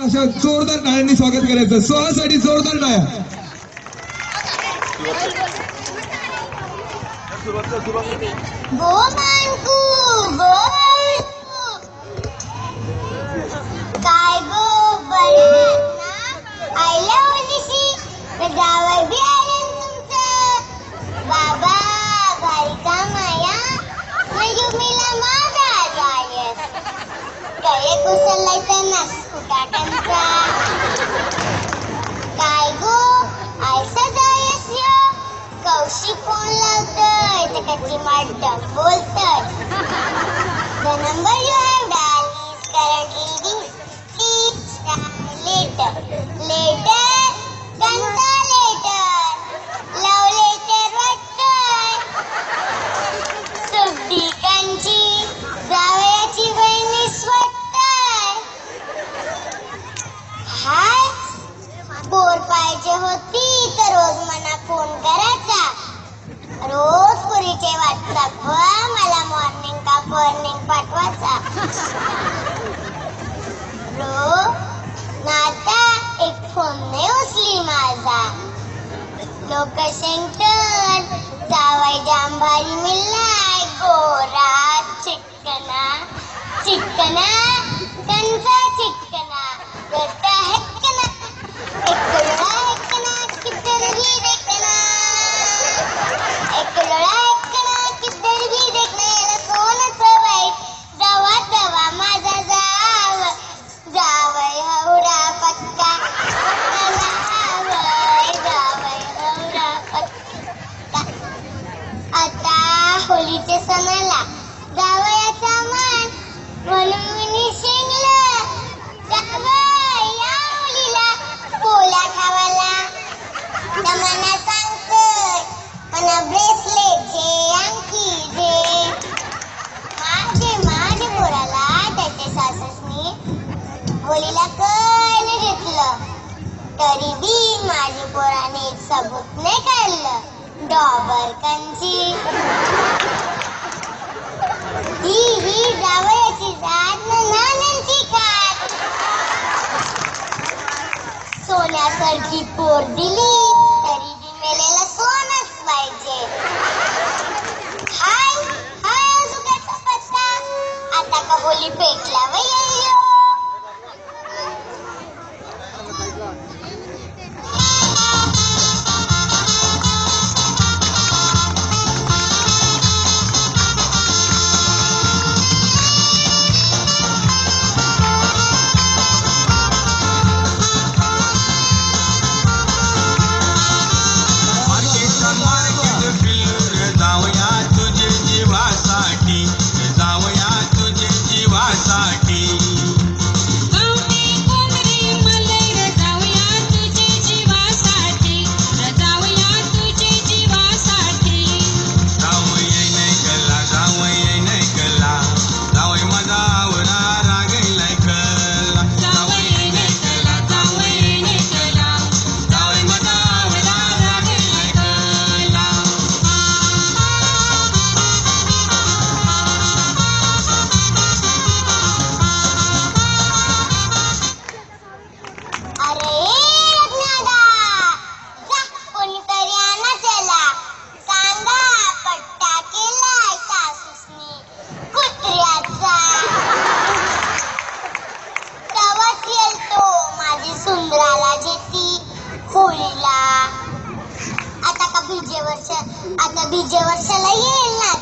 अशा जोरदार टाळ्यांनी स्वागत करायचं. सोहळ्यासाठी जोरदार टाळ्या. गो मानकू गो काय गो बरं ना आयला ओलीशी जावई बी आले तुमचं बाबा घरी का माया मयुमीला माझा जायस काय कुसलायचं नस कुटाटांचा काय गो आयसा जायस यो कौशिक फोन लावतोय तर कच्ची माडम बोलतोय. The number you have dialed is currently busy. Please try later. Later, ganta later. Love later वाटतोय. सुट्टीकांची जावयाची बहिणीस वाटतोय. हाय बोर पाहिजे होती तर रोज मना फोन करायचा. रोज पुरीचे व्हॉट्सअप मला मॉर्निंग का मॉर्निंग पाठवायचा. नाता एक फोन नाही उचली माझा. लोकेशन जावाई जांभारी मिळालाय गोरा चिकना चिकना कंचा चिकना करता हेकना एकला हेकना किधर भी देखना एकला हेकना किधर भी देखना याला सोनचं वाईट जावा जावा माझा जाव जावई हवडा पक्का जावई हवडा पक्का. आता होलीच्या सणाला जावयाचा मान म्हणून मी शिंगलं जावई या होलीला पोला खावाला तमना सांगतोय मला ब्रेसलेट जे अंकी जे माझे पोराला त्याच्या साससनी होलीला कल घेतलं तरी बी माझ्या पोराने एक सबूत नाही काढलं. डॉबर कंची ही जावयाची जात नानांची खात. सोन्यासारखी पोर दिली तरी बी मेलेला सोनच पाहिजे. हाय हाय सुगाचा पत्ता आता का होली पेटला वय्यो. आता बीजे वर्षाला येईल ना